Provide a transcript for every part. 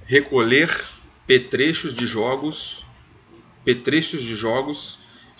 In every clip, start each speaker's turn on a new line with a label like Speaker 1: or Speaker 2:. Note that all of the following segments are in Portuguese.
Speaker 1: recolher petrechos de jogos,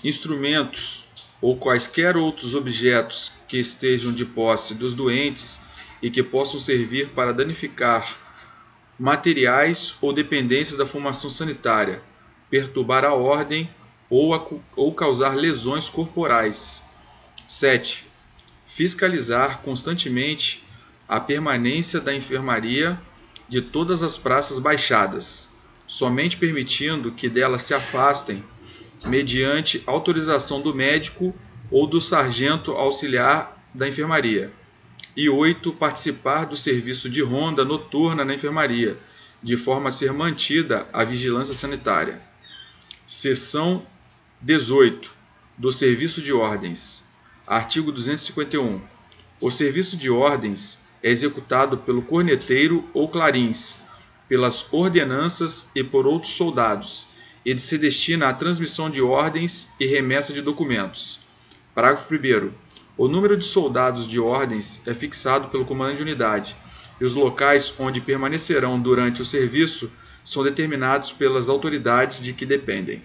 Speaker 1: instrumentos ou quaisquer outros objetos que estejam de posse dos doentes e que possam servir para danificar materiais ou dependências da formação sanitária, perturbar a ordem ou causar lesões corporais. 7. Fiscalizar constantemente a permanência da enfermaria de todas as praças baixadas, somente permitindo que delas se afastem mediante autorização do médico ou do sargento auxiliar da enfermaria. E 8. Participar do serviço de ronda noturna na enfermaria, de forma a ser mantida a vigilância sanitária. Seção 18. Do Serviço de Ordens. Artigo 251. O serviço de ordens é executado pelo corneteiro ou clarins, pelas ordenanças e por outros soldados. Ele se destina à transmissão de ordens e remessa de documentos. Parágrafo 1º. O número de soldados de ordens é fixado pelo comandante de unidade, e os locais onde permanecerão durante o serviço são determinados pelas autoridades de que dependem.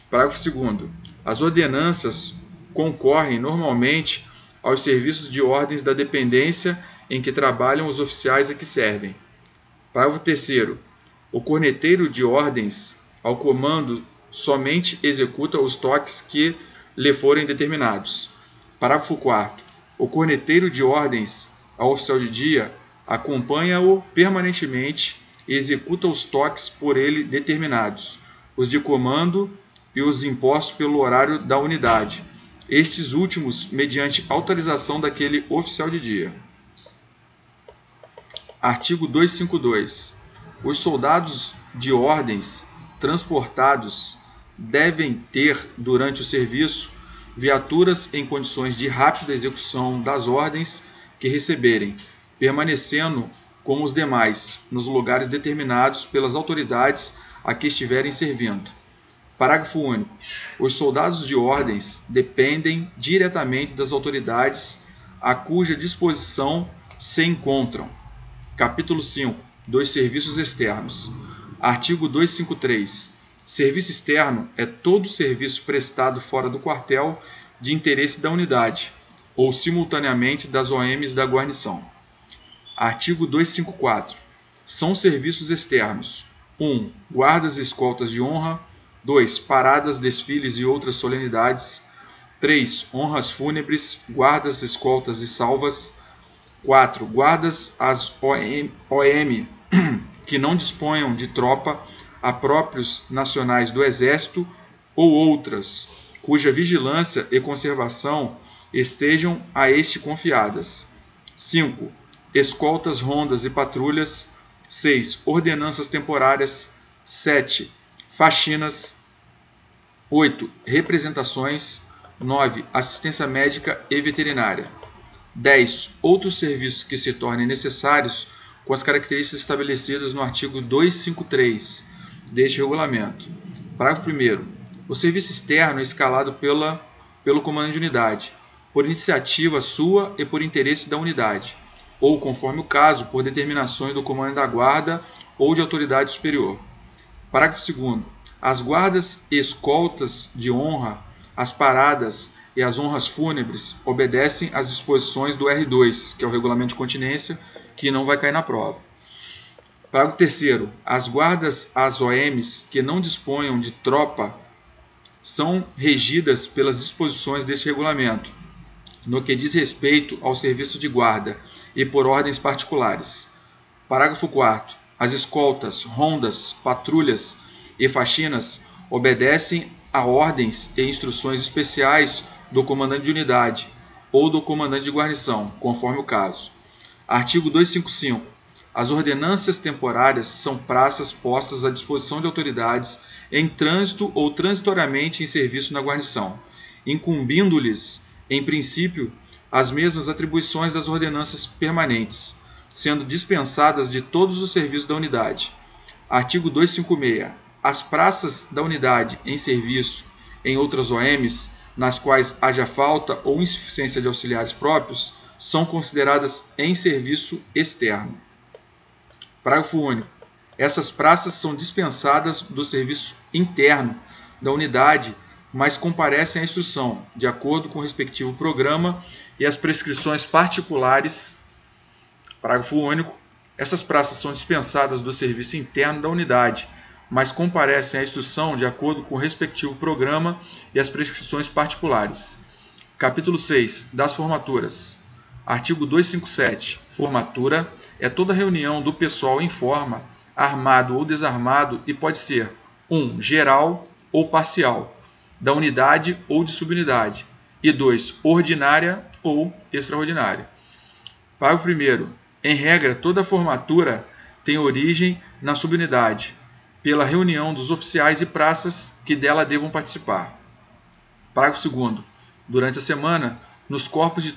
Speaker 1: Parágrafo 2º. As ordenanças concorrem normalmente aos serviços de ordens da dependência em que trabalham os oficiais a que servem. Parágrafo 3º. O corneteiro de ordens, ao comando, somente executa os toques que lhe forem determinados. Parágrafo 4º. O corneteiro de ordens ao oficial de dia acompanha-o permanentemente e executa os toques por ele determinados, os de comando e os impostos pelo horário da unidade, estes últimos mediante autorização daquele oficial de dia. Artigo 252. Os soldados de ordens transportados devem ter, durante o serviço, viaturas em condições de rápida execução das ordens que receberem, permanecendo com os demais nos lugares determinados pelas autoridades a que estiverem servindo. Parágrafo único. Os soldados de ordens dependem diretamente das autoridades a cuja disposição se encontram. Capítulo 5. Dos serviços externos. Artigo 253. Serviço externo é todo serviço prestado fora do quartel de interesse da unidade, ou simultaneamente das OMs da guarnição. Artigo 254. São serviços externos: 1. Guardas e escoltas de honra. 2. Paradas, desfiles e outras solenidades. 3. Honras fúnebres, guardas, escoltas e salvas. 4. Guardas às OM que não disponham de tropa, a próprios nacionais do Exército ou outras, cuja vigilância e conservação estejam a este confiadas. 5. Escoltas, rondas e patrulhas. 6. Ordenanças temporárias. 7. Faxinas. 8. Representações. 9. Assistência médica e veterinária. 10. Outros serviços que se tornem necessários com as características estabelecidas no artigo 253 deste regulamento. Parágrafo 1º. O serviço externo é escalado pelo comandante de unidade, por iniciativa sua e por interesse da unidade, ou, conforme o caso, por determinações do comandante da guarda ou de autoridade superior. Parágrafo 2º. As guardas e escoltas de honra, as paradas e as honras fúnebres obedecem às disposições do R2, que é o regulamento de continência, que não vai cair na prova. Parágrafo 3º. As guardas às OMs que não disponham de tropa são regidas pelas disposições deste regulamento, no que diz respeito ao serviço de guarda e por ordens particulares. Parágrafo 4º. As escoltas, rondas, patrulhas e faxinas obedecem a ordens e instruções especiais do comandante de unidade ou do comandante de guarnição, conforme o caso. Artigo 255. As ordenanças temporárias são praças postas à disposição de autoridades em trânsito ou transitoriamente em serviço na guarnição, incumbindo-lhes, em princípio, as mesmas atribuições das ordenanças permanentes, sendo dispensadas de todos os serviços da unidade. Artigo 256. As praças da unidade em serviço em outras OMs, nas quais haja falta ou insuficiência de auxiliares próprios, são consideradas em serviço externo. Parágrafo único. Essas praças são dispensadas do serviço interno da unidade, mas comparecem à instrução, de acordo com o respectivo programa e as prescrições particulares. Parágrafo único. Essas praças são dispensadas do serviço interno da unidade, mas comparecem à instrução de acordo com o respectivo programa e as prescrições particulares. Capítulo 6. Das formaturas. Artigo 257. Formatura é toda reunião do pessoal em forma, armado ou desarmado, e pode ser 1. Geral ou parcial, da unidade ou de subunidade, e 2. Ordinária ou extraordinária. Parágrafo 1º. Em regra, toda formatura tem origem na subunidade, pela reunião dos oficiais e praças que dela devam participar. Parágrafo 2º. Durante a semana, nos corpos de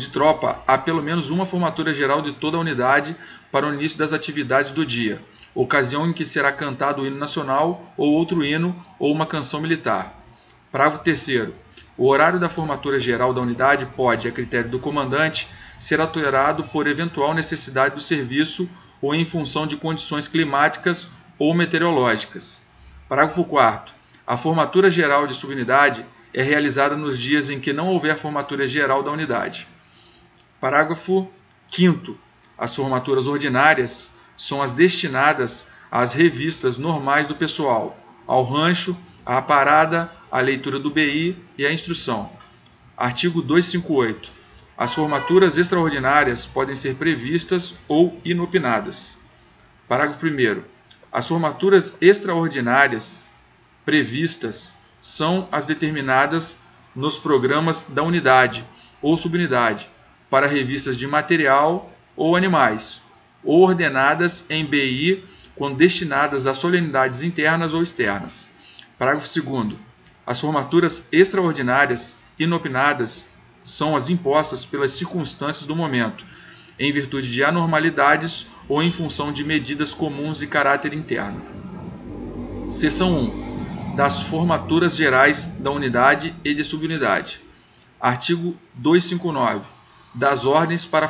Speaker 1: tropa, há pelo menos uma formatura geral de toda a unidade para o início das atividades do dia, ocasião em que será cantado o hino nacional ou outro hino ou uma canção militar. Parágrafo 3º. O horário da formatura geral da unidade pode, a critério do comandante, ser alterado por eventual necessidade do serviço ou em função de condições climáticas ou meteorológicas. Parágrafo 4º. A formatura geral de subunidade é realizada nos dias em que não houver formatura geral da unidade. Parágrafo 5º. As formaturas ordinárias são as destinadas às revistas normais do pessoal, ao rancho, à parada, à leitura do BI e à instrução. Artigo 258. As formaturas extraordinárias podem ser previstas ou inopinadas. Parágrafo 1º. As formaturas extraordinárias previstas são as determinadas nos programas da unidade ou subunidade para revistas de material ou animais, ou ordenadas em BI quando destinadas a solenidades internas ou externas. Parágrafo 2º. As formaturas extraordinárias inopinadas são as impostas pelas circunstâncias do momento, em virtude de anormalidades ou em função de medidas comuns de caráter interno. Seção 1. Das formaturas gerais da unidade e de subunidade. Artigo 259. Das ordens para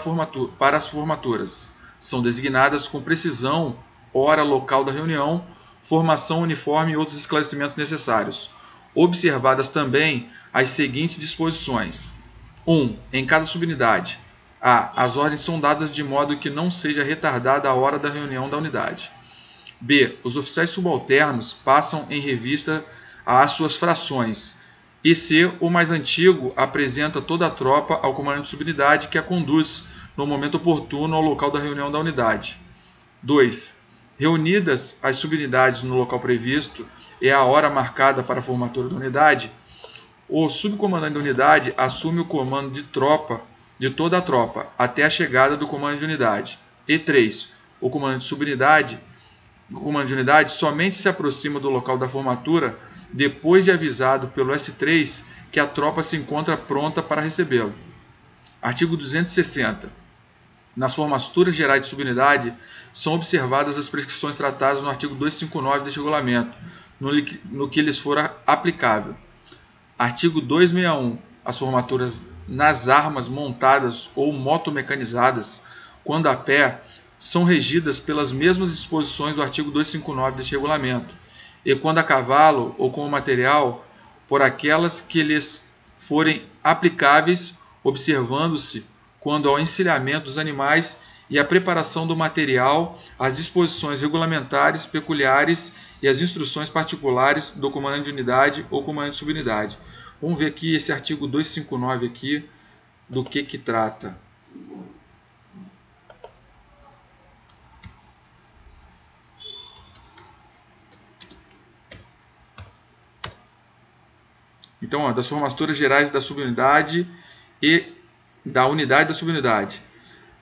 Speaker 1: as formaturas. São designadas com precisão hora local da reunião, formação uniforme e outros esclarecimentos necessários. Observadas também as seguintes disposições. 1. Em cada subunidade. A. As ordens são dadas de modo que não seja retardada a hora da reunião da unidade. B. Os oficiais subalternos passam em revista as suas frações. E C. O mais antigo apresenta toda a tropa ao comandante de subunidade que a conduz no momento oportuno ao local da reunião da unidade. 2. Reunidas as subunidades no local previsto e a hora marcada para a formatura da unidade, o subcomandante da unidade assume o comando de toda a tropa, até a chegada do comando de unidade. E 3. O comandante de unidade somente se aproxima do local da formatura depois de avisado pelo S3 que a tropa se encontra pronta para recebê-lo. Artigo 260. Nas formaturas gerais de subunidade são observadas as prescrições tratadas no artigo 259 deste regulamento, no que lhes for aplicável. Artigo 261. As formaturas nas armas montadas ou motomecanizadas, quando a pé, são regidas pelas mesmas disposições do artigo 259 deste regulamento, e quando a cavalo ou com o material, por aquelas que lhes forem aplicáveis, observando-se, quando ao encilhamento dos animais e à preparação do material, as disposições regulamentares peculiares e as instruções particulares do comandante de unidade ou comandante de subunidade. Vamos ver aqui esse artigo 259 aqui, do que trata. Então, das formaturas gerais da subunidade e da unidade da subunidade.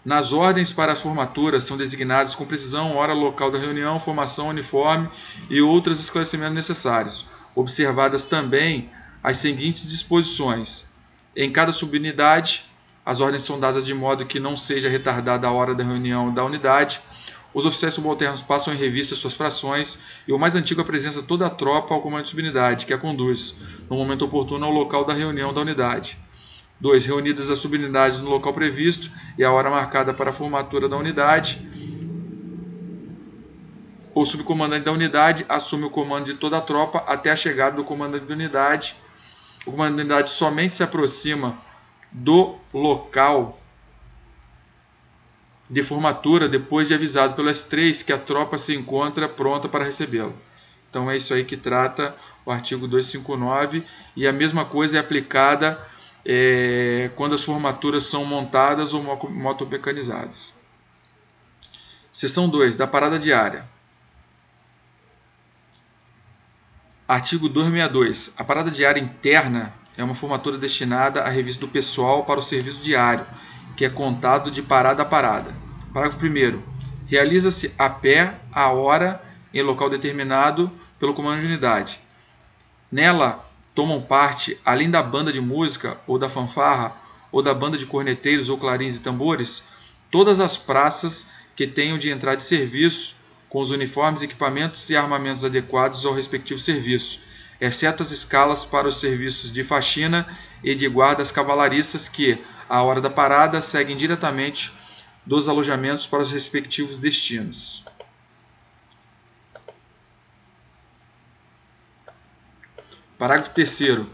Speaker 1: Nas ordens para as formaturas são designadas com precisão hora local da reunião, formação uniforme e outros esclarecimentos necessários. Observadas também as seguintes disposições. Em cada subunidade, as ordens são dadas de modo que não seja retardada a hora da reunião da unidade. Os oficiais subalternos passam em revista suas frações e o mais antigo apresenta toda a tropa ao comando de subunidade, que a conduz, no momento oportuno, ao local da reunião da unidade. 2. Reunidas as subunidades no local previsto e a hora marcada para a formatura da unidade. O subcomandante da unidade assume o comando de toda a tropa até a chegada do comandante da unidade. O comandante da unidade somente se aproxima do local de formatura depois de avisado pelo S3 que a tropa se encontra pronta para recebê-lo. Então é isso aí que trata o artigo 259, e a mesma coisa é aplicada quando as formaturas são montadas ou motomecanizadas. Seção 2, da parada diária. Artigo 262. A parada diária interna é uma formatura destinada à revista do pessoal para o serviço diário, que é contado de parada a parada. Parágrafo 1º. Realiza-se a pé, a hora, em local determinado pelo comando de unidade. Nela tomam parte, além da banda de música ou da fanfarra, ou da banda de corneteiros ou clarins e tambores, todas as praças que tenham de entrar de serviço com os uniformes, equipamentos e armamentos adequados ao respectivo serviço, exceto as escalas para os serviços de faxina e de guardas cavalariças que, à hora da parada, seguem diretamente dos alojamentos para os respectivos destinos. Parágrafo 3º.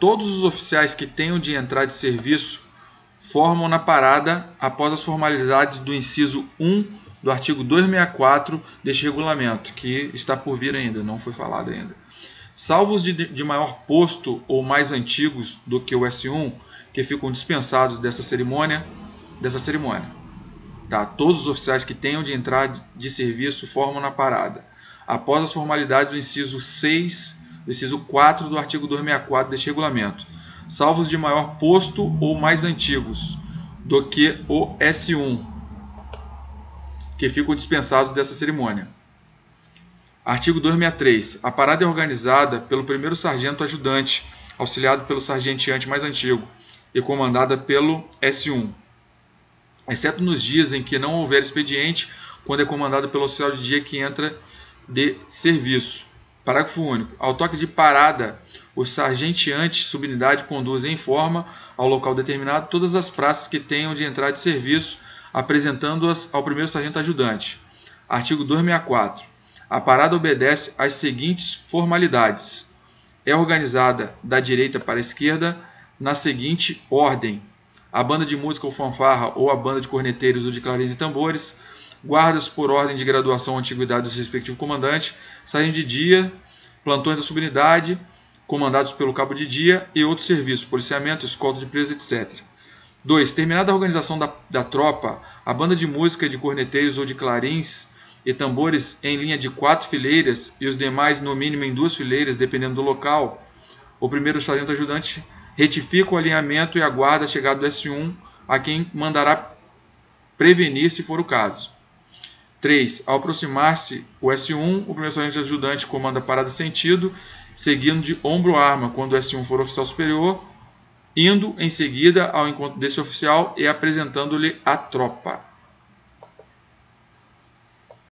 Speaker 1: Todos os oficiais que tenham de entrar de serviço formam na parada após as formalidades do inciso 1 do artigo 264 deste regulamento, que está por vir ainda, não foi falado ainda. Salvo os de maior posto ou mais antigos do que o S1, que ficam dispensados dessa cerimônia. Tá? Todos os oficiais que tenham de entrar de serviço formam na parada, após as formalidades do inciso 6, do inciso 4 do artigo 264 deste regulamento, salvo os de maior posto ou mais antigos do que o S1, que ficam dispensados dessa cerimônia. Artigo 263. A parada é organizada pelo primeiro sargento ajudante, auxiliado pelo sargenteante mais antigo e comandada pelo S1, exceto nos dias em que não houver expediente, quando é comandada pelo oficial de dia que entra de serviço. Parágrafo único. Ao toque de parada, o sargenteante subunidade conduz em forma ao local determinado todas as praças que tenham de entrar de serviço, apresentando-as ao primeiro sargento ajudante. Artigo 264. A parada obedece às seguintes formalidades. É organizada da direita para a esquerda na seguinte ordem: a banda de música ou fanfarra ou a banda de corneteiros ou de clarins e tambores, guardas por ordem de graduação ou antiguidade dos respectivos comandantes, sargento de dia, plantões da subunidade, comandados pelo cabo de dia e outros serviços, policiamento, escolta de presos, etc. 2. Terminada a organização da tropa, a banda de música de corneteiros ou de clarins e tambores em linha de 4 fileiras e os demais no mínimo em 2 fileiras, dependendo do local, o primeiro sargento ajudante retifica o alinhamento e aguarda a chegada do S1, a quem mandará prevenir se for o caso. 3. Ao aproximar-se o S1, o primeiro sargento ajudante comanda a parada sentido, seguindo de ombro à arma quando o S1 for oficial superior, indo em seguida ao encontro desse oficial e apresentando-lhe a tropa.